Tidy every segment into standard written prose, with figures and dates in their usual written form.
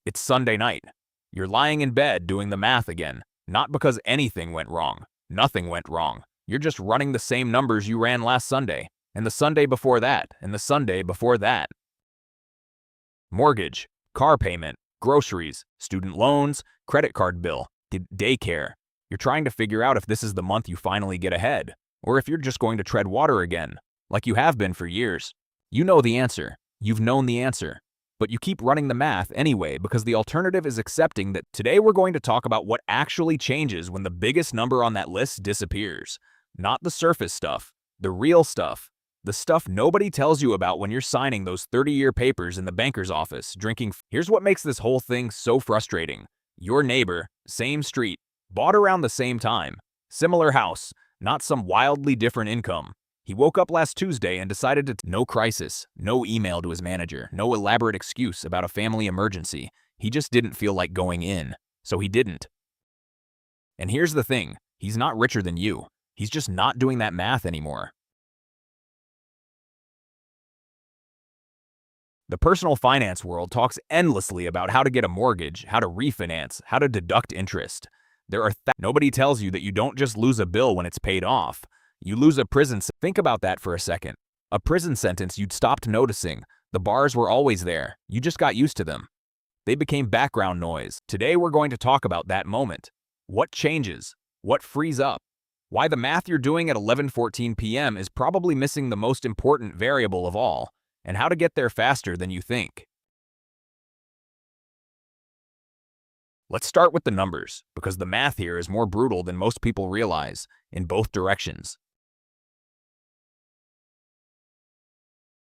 It's Sunday night. You're lying in bed doing the math again, not because anything went wrong. Nothing went wrong. You're just running the same numbers you ran last Sunday, and the Sunday before that, and the Sunday before that. Mortgage, car payment, groceries, student loans, credit card bill, daycare. You're trying to figure out if this is the month you finally get ahead, or if you're just going to tread water again, like you have been for years. You know the answer. You've known the answer. But you keep running the math anyway because the alternative is accepting that. Today we're going to talk about what actually changes when the biggest number on that list disappears. Not the surface stuff, the real stuff. The stuff nobody tells you about when you're signing those 30-year papers in the banker's office, drinking. Here's what makes this whole thing so frustrating. Your neighbor, same street, bought around the same time, similar house, not some wildly different income. He woke up last Tuesday and decided to. No crisis, no email to his manager, no elaborate excuse about a family emergency. He just didn't feel like going in, so he didn't. And here's the thing, he's not richer than you. He's just not doing that math anymore. The personal finance world talks endlessly about how to get a mortgage, how to refinance, how to deduct interest. Nobody tells you that you don't just lose a bill when it's paid off. You lose a prison sentence. Think about that for a second. A prison sentence you'd stopped noticing. The bars were always there. You just got used to them. They became background noise. Today we're going to talk about that moment. What changes? What frees up? Why the math you're doing at 11:14 p.m. is probably missing the most important variable of all, and how to get there faster than you think. Let's start with the numbers, because the math here is more brutal than most people realize, in both directions.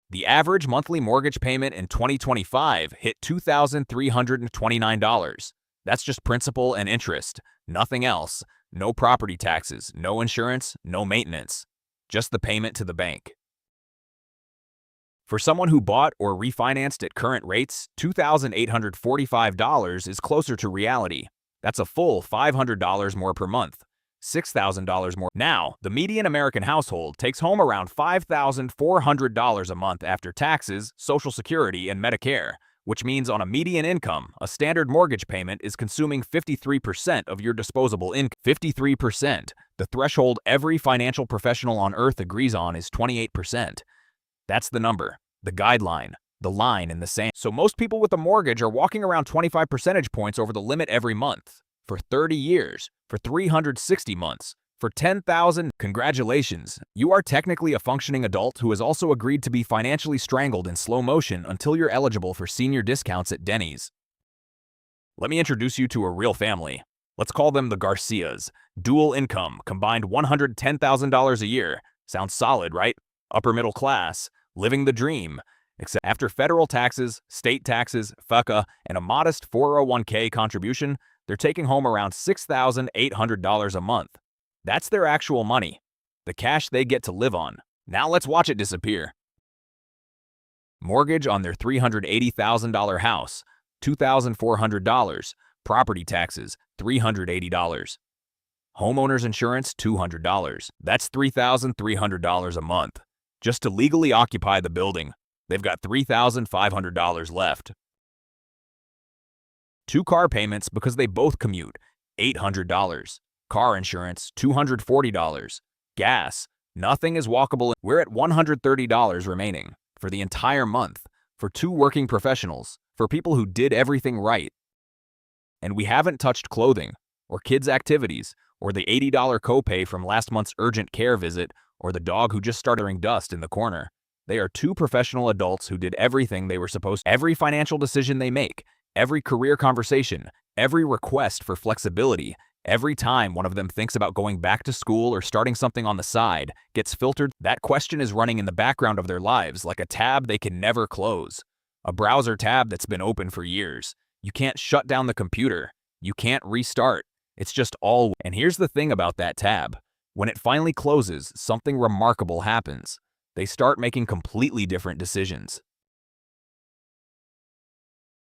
The average monthly mortgage payment in 2025 hit $2,329. That's just principal and interest, nothing else. No property taxes, no insurance, no maintenance. Just the payment to the bank. For someone who bought or refinanced at current rates, $2,845 is closer to reality. That's a full $500 more per month. $6,000 more. Now, the median American household takes home around $5,400 a month after taxes, Social Security, and Medicare, which means on a median income, a standard mortgage payment is consuming 53% of your disposable income. 53%. The threshold every financial professional on earth agrees on is 28%. That's the number, the guideline, the line in the sand. So most people with a mortgage are walking around 25 percentage points over the limit every month. For 30 years, for 360 months, for 10,000. Congratulations, you are technically a functioning adult who has also agreed to be financially strangled in slow motion until you're eligible for senior discounts at Denny's. Let me introduce you to a real family. Let's call them the Garcias. Dual income, combined $110,000 a year. Sounds solid, right? Upper middle class, living the dream. Except after federal taxes, state taxes, FUCA, and a modest 401k contribution, they're taking home around $6,800 a month. That's their actual money, the cash they get to live on. Now let's watch it disappear. Mortgage on their $380,000 house, $2,400. Property taxes, $380. Homeowner's insurance, $200. That's $3,300 a month. Just to legally occupy the building, they've got $3,500 left. 2 car payments because they both commute, $800. Car insurance, $240. Gas, nothing is walkable. We're at $130 remaining for the entire month, for 2 working professionals, for people who did everything right. And we haven't touched clothing, or kids' activities, or the $80 copay from last month's urgent care visit, or the dog who just started hearing dust in the corner. They are 2 professional adults who did everything they were supposed to. Every financial decision they make, every career conversation, every request for flexibility, every time one of them thinks about going back to school or starting something on the side, gets filtered. That question is running in the background of their lives like a tab they can never close. A browser tab that's been open for years. You can't shut down the computer. You can't restart. It's just all. And here's the thing about that tab. When it finally closes, something remarkable happens. They start making completely different decisions.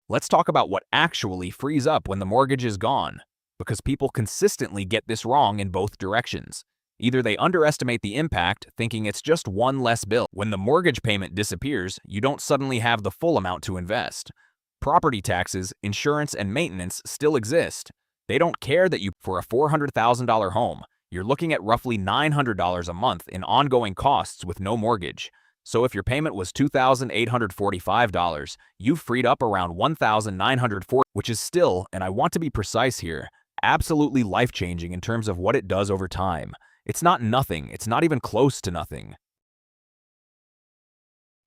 Let's talk about what actually frees up when the mortgage is gone, because people consistently get this wrong in both directions. Either they underestimate the impact, thinking it's just one less bill. When the mortgage payment disappears, you don't suddenly have the full amount to invest. Property taxes, insurance, and maintenance still exist. They don't care that for a $400,000 home, you're looking at roughly $900 a month in ongoing costs with no mortgage. So if your payment was $2,845, you've freed up around $1,940, which is still, and I want to be precise here, absolutely life-changing in terms of what it does over time. It's not nothing. It's not even close to nothing.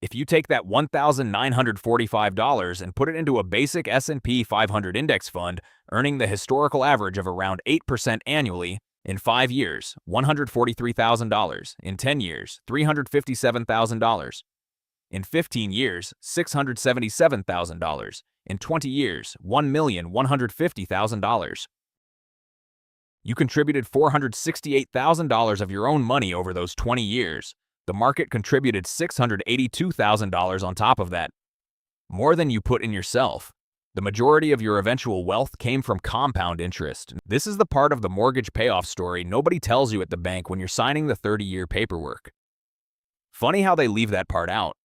If you take that $1,945 and put it into a basic S&P 500 index fund, earning the historical average of around 8% annually, in 5 years, $143,000. In 10 years, $357,000. In 15 years, $677,000. In 20 years, $1,150,000. You contributed $468,000 of your own money over those 20 years. The market contributed $682,000 on top of that. More than you put in yourself. The majority of your eventual wealth came from compound interest. This is the part of the mortgage payoff story nobody tells you at the bank when you're signing the 30-year paperwork. Funny how they leave that part out.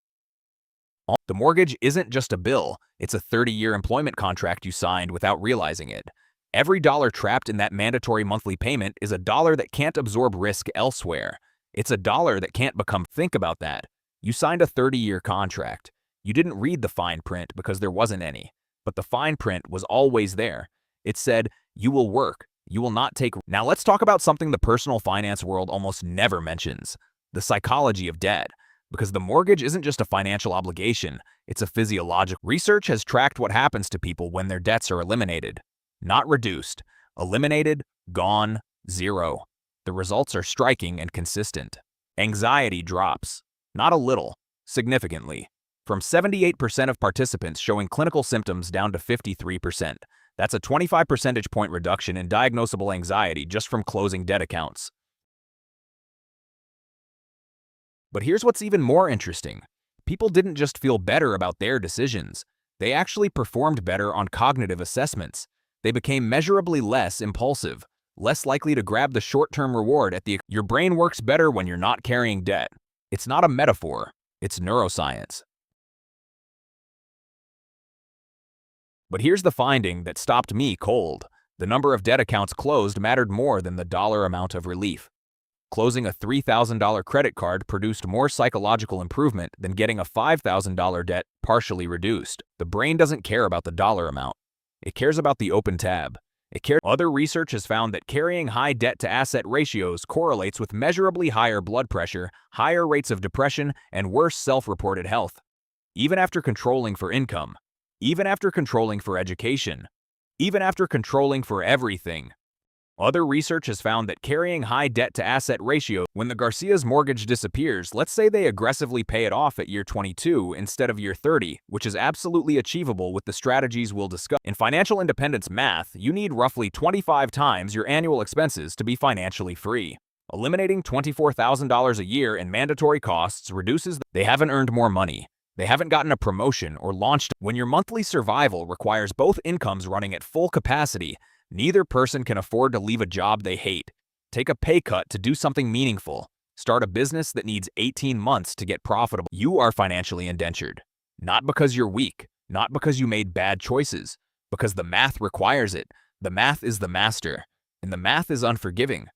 The mortgage isn't just a bill, it's a 30-year employment contract you signed without realizing it. Every dollar trapped in that mandatory monthly payment is a dollar that can't absorb risk elsewhere. It's a dollar that can't become. Think about that. You signed a 30-year contract. You didn't read the fine print because there wasn't any. But the fine print was always there. It said, you will work, you will not take. Now let's talk about something the personal finance world almost never mentions, the psychology of debt. Because the mortgage isn't just a financial obligation, it's a physiological. Research has tracked what happens to people when their debts are eliminated. Not reduced, eliminated, gone, zero. The results are striking and consistent. Anxiety drops, not a little, significantly. From 78% of participants showing clinical symptoms down to 53%. That's a 25 percentage point reduction in diagnosable anxiety just from closing debt accounts. But here's what's even more interesting. People didn't just feel better about their decisions. They actually performed better on cognitive assessments. They became measurably less impulsive, less likely to grab the short-term reward at the. Your brain works better when you're not carrying debt. It's not a metaphor, it's neuroscience. But here's the finding that stopped me cold. The number of debt accounts closed mattered more than the dollar amount of relief. Closing a $3,000 credit card produced more psychological improvement than getting a $5,000 debt partially reduced. The brain doesn't care about the dollar amount. It cares about the open tab. Other research has found that carrying high debt-to-asset ratios correlates with measurably higher blood pressure, higher rates of depression, and worse self-reported health. Even after controlling for income. Even after controlling for education. Even after controlling for everything. Other research has found that carrying high debt-to-asset ratio, when the Garcia's mortgage disappears, let's say they aggressively pay it off at year 22 instead of year 30, which is absolutely achievable with the strategies we'll discuss. In financial independence math, you need roughly 25 times your annual expenses to be financially free. Eliminating $24,000 a year in mandatory costs reduces. They haven't earned more money. They haven't gotten a promotion or launched. When your monthly survival requires both incomes running at full capacity, neither person can afford to leave a job they hate, take a pay cut to do something meaningful, start a business that needs 18 months to get profitable. You are financially indentured. Not because you're weak, not because you made bad choices, because the math requires it. The math is the master, and the math is unforgiving.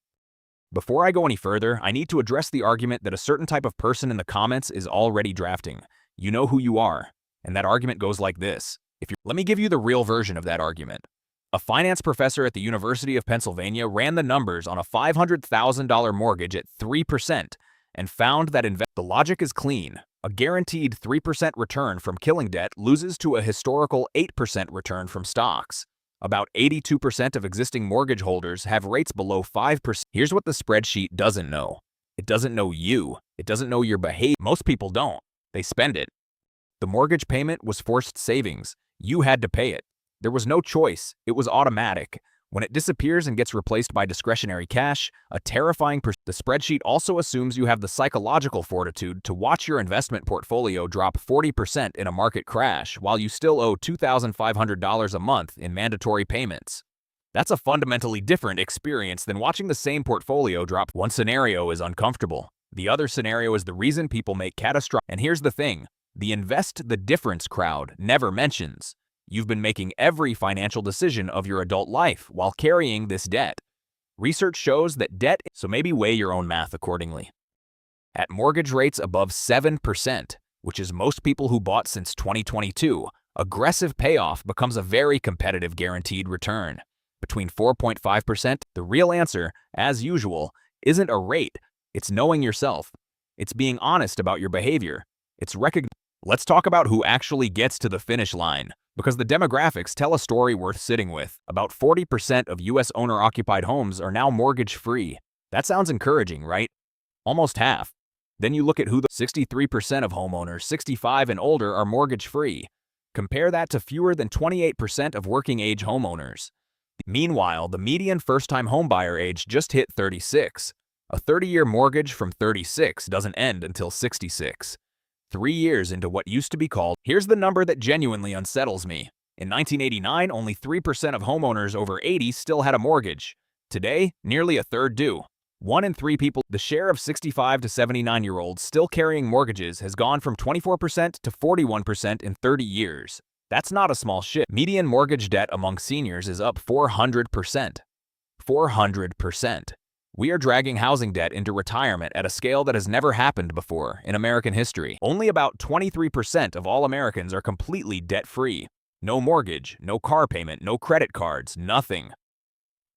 Before I go any further, I need to address the argument that a certain type of person in the comments is already drafting. You know who you are, and that argument goes like this. Let me give you the real version of that argument. A finance professor at the University of Pennsylvania ran the numbers on a $500,000 mortgage at 3% and found that the logic is clean. A guaranteed 3% return from killing debt loses to a historical 8% return from stocks. About 82% of existing mortgage holders have rates below 5%. Here's what the spreadsheet doesn't know. It doesn't know you. It doesn't know your behavior. Most people don't. They spend it. The mortgage payment was forced savings. You had to pay it. There was no choice. It was automatic. When it disappears and gets replaced by discretionary cash, a terrifying the spreadsheet also assumes you have the psychological fortitude to watch your investment portfolio drop 40% in a market crash while you still owe $2,500 a month in mandatory payments. That's a fundamentally different experience than watching the same portfolio drop. One scenario is uncomfortable. The other scenario is the reason people make catastrophic. And here's the thing. The invest the difference crowd never mentions. You've been making every financial decision of your adult life while carrying this debt. Research shows that debt, so maybe weigh your own math accordingly. At mortgage rates above 7%, which is most people who bought since 2022, aggressive payoff becomes a very competitive guaranteed return. Between 4.5%, the real answer, as usual, isn't a rate. It's knowing yourself. It's being honest about your behavior. It's recognizing. Let's talk about who actually gets to the finish line, because the demographics tell a story worth sitting with. About 40% of U.S. owner-occupied homes are now mortgage-free. That sounds encouraging, right? Almost half. Then you look at who the 63% of homeowners 65 and older are mortgage-free. Compare that to fewer than 28% of working-age homeowners. Meanwhile, the median first-time homebuyer age just hit 36. A 30-year mortgage from 36 doesn't end until 66. 3 years into what used to be called, here's the number that genuinely unsettles me. In 1989, only 3% of homeowners over 80 still had a mortgage. Today, nearly a third do. 1 in 3 people, the share of 65 to 79-year-olds still carrying mortgages has gone from 24% to 41% in 30 years. That's not a small shift. Median mortgage debt among seniors is up 400%. 400%. We are dragging housing debt into retirement at a scale that has never happened before in American history. Only about 23% of all Americans are completely debt-free. No mortgage, no car payment, no credit cards, nothing.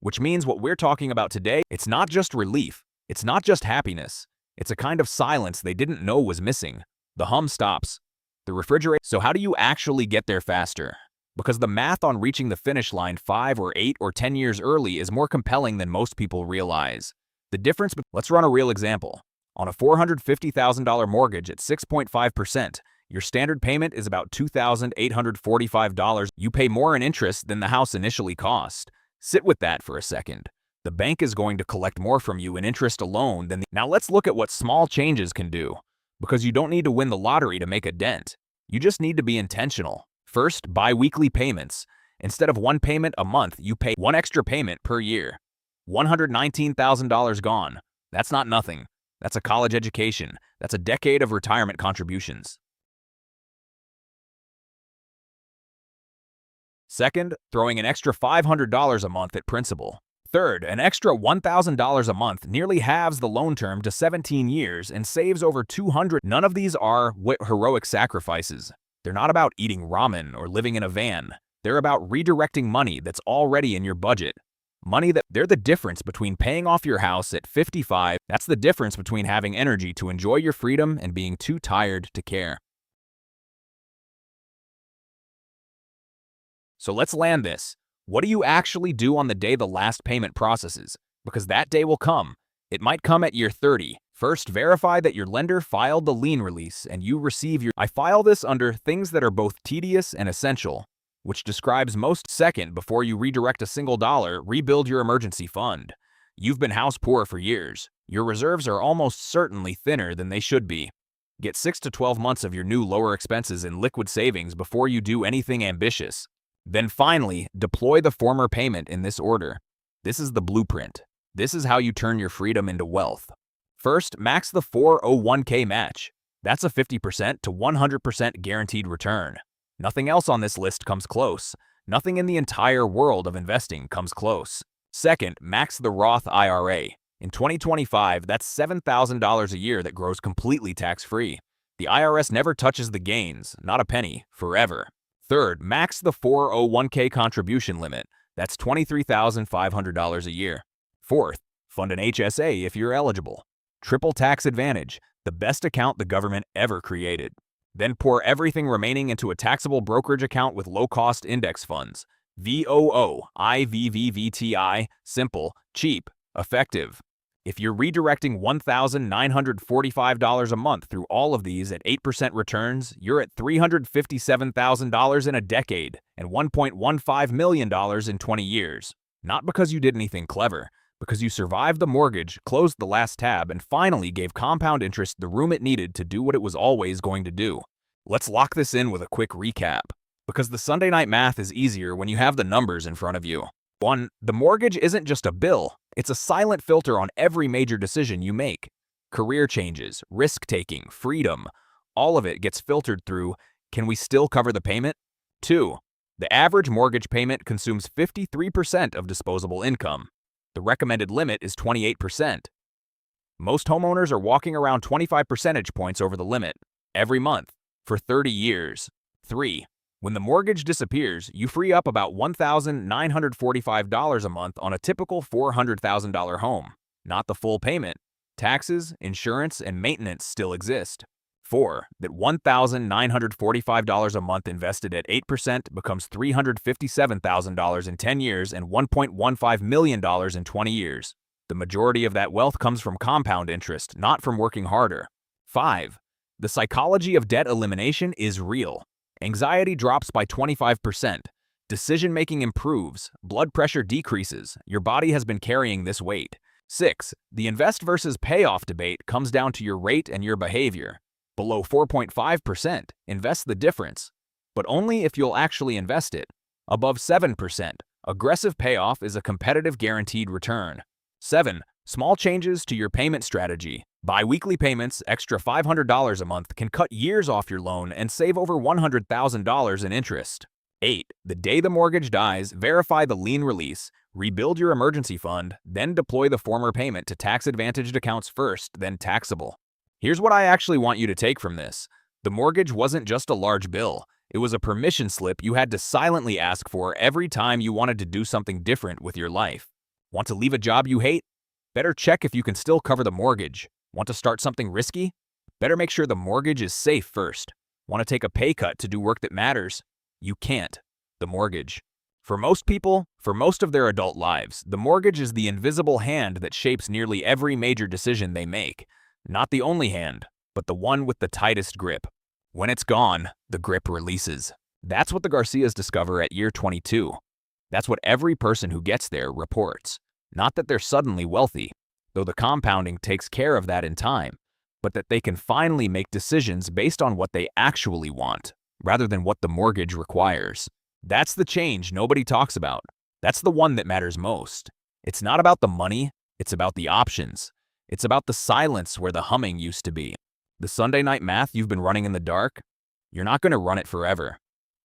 Which means what we're talking about today, it's not just relief, it's not just happiness. It's a kind of silence they didn't know was missing. The hum stops. The refrigerator. So how do you actually get there faster? Because the math on reaching the finish line 5 or 8 or 10 years early is more compelling than most people realize. The difference. Let's run a real example. On a $450,000 mortgage at 6.5%, your standard payment is about $2,845. You pay more in interest than the house initially cost. Sit with that for a second. The bank is going to collect more from you in interest alone than Now let's look at what small changes can do. Because you don't need to win the lottery to make a dent. You just need to be intentional. First, bi-weekly payments. Instead of one payment a month, you pay one extra payment per year. $119,000 gone. That's not nothing. That's a college education. That's a decade of retirement contributions. Second, throwing an extra $500 a month at principal. Third, an extra $1,000 a month nearly halves the loan term to 17 years and saves over $200. None of these are heroic sacrifices. They're not about eating ramen or living in a van. They're about redirecting money that's already in your budget. They're the difference between paying off your house at 55. That's the difference between having energy to enjoy your freedom and being too tired to care. So let's land this. What do you actually do on the day the last payment processes? Because that day will come. It might come at year 30. First, verify that your lender filed the lien release and you receive your... I file this under things that are both tedious and essential, which describes most. Second, before you redirect a single dollar, rebuild your emergency fund. You've been house poor for years. Your reserves are almost certainly thinner than they should be. Get 6 to 12 months of your new lower expenses in liquid savings before you do anything ambitious. Then finally, deploy the former payment in this order. This is the blueprint. This is how you turn your freedom into wealth. First, max the 401k match. That's a 50% to 100% guaranteed return. Nothing else on this list comes close. Nothing in the entire world of investing comes close. Second, max the Roth IRA. In 2025, that's $7,000 a year that grows completely tax-free. The IRS never touches the gains, not a penny, forever. Third, max the 401k contribution limit. That's $23,500 a year. Fourth, fund an HSA if you're eligible. Triple tax advantage, the best account the government ever created. Then pour everything remaining into a taxable brokerage account with low-cost index funds. VOOIVVVTI, simple, cheap, effective. If you're redirecting $1,945 a month through all of these at 8% returns, you're at $357,000 in a decade and $1.15 million in 20 years. Not because you did anything clever, because you survived the mortgage, closed the last tab, and finally gave compound interest the room it needed to do what it was always going to do. Let's lock this in with a quick recap, because the Sunday night math is easier when you have the numbers in front of you. 1. The mortgage isn't just a bill. It's a silent filter on every major decision you make. Career changes, risk-taking, freedom, all of it gets filtered through, can we still cover the payment? 2. The average mortgage payment consumes 53% of disposable income. The recommended limit is 28%. Most homeowners are walking around 25 percentage points over the limit every month for 30 years. 3. When the mortgage disappears, you free up about $1,945 a month on a typical $400,000 home. Not the full payment. Taxes, insurance, and maintenance still exist. 4. That $1,945 a month invested at 8% becomes $357,000 in 10 years and $1.15 million in 20 years. The majority of that wealth comes from compound interest, not from working harder. 5. The psychology of debt elimination is real. Anxiety drops by 25%. Decision-making improves. Blood pressure decreases. Your body has been carrying this weight. 6. The invest versus payoff debate comes down to your rate and your behavior. Below 4.5%, invest the difference, but only if you'll actually invest it. Above 7%, aggressive payoff is a competitive guaranteed return. 7. Small changes to your payment strategy. Bi-weekly payments, extra $500 a month, can cut years off your loan and save over $100,000 in interest. 8. The day the mortgage dies, verify the lien release, rebuild your emergency fund, then deploy the former payment to tax-advantaged accounts first, then taxable. Here's what I actually want you to take from this. The mortgage wasn't just a large bill. It was a permission slip you had to silently ask for every time you wanted to do something different with your life. Want to leave a job you hate? Better check if you can still cover the mortgage. Want to start something risky? Better make sure the mortgage is safe first. Want to take a pay cut to do work that matters? You can't. The mortgage. For most people, for most of their adult lives, the mortgage is the invisible hand that shapes nearly every major decision they make. Not the only hand, but the one with the tightest grip. When it's gone, the grip releases. That's what the Garcias discover at year 22. That's what every person who gets there reports. Not that they're suddenly wealthy, though the compounding takes care of that in time, but that they can finally make decisions based on what they actually want, rather than what the mortgage requires. That's the change nobody talks about. That's the one that matters most. It's not about the money, it's about the options. It's about the silence where the humming used to be. The Sunday night math you've been running in the dark? You're not going to run it forever.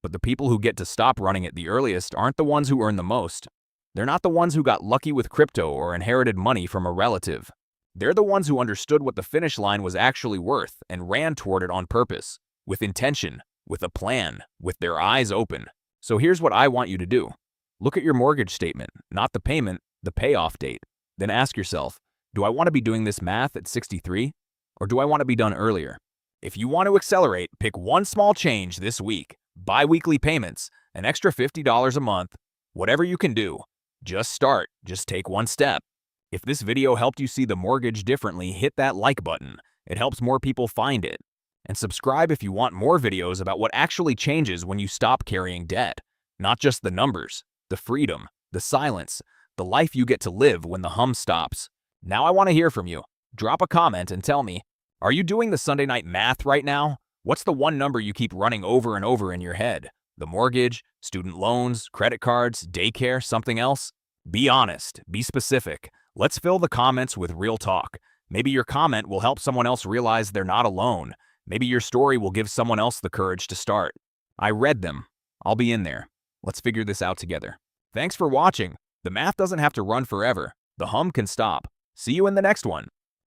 But the people who get to stop running it the earliest aren't the ones who earn the most. They're not the ones who got lucky with crypto or inherited money from a relative. They're the ones who understood what the finish line was actually worth and ran toward it on purpose, with intention, with a plan, with their eyes open. So here's what I want you to do. Look at your mortgage statement, not the payment, the payoff date. Then ask yourself, do I want to be doing this math at 63? Or do I want to be done earlier? If you want to accelerate, pick one small change this week. Bi-weekly payments, an extra $50 a month, whatever you can do. Just start, just take one step. If this video helped you see the mortgage differently, hit that like button. It helps more people find it. And subscribe if you want more videos about what actually changes when you stop carrying debt. Not just the numbers, the freedom, the silence, the life you get to live when the hum stops. Now I want to hear from you. Drop a comment and tell me, are you doing the Sunday night math right now? What's the one number you keep running over and over in your head? The mortgage, student loans, credit cards, daycare, something else? Be honest, be specific. Let's fill the comments with real talk. Maybe your comment will help someone else realize they're not alone. Maybe your story will give someone else the courage to start. I read them. I'll be in there. Let's figure this out together. Thanks for watching. The math doesn't have to run forever. The hum can stop. See you in the next one.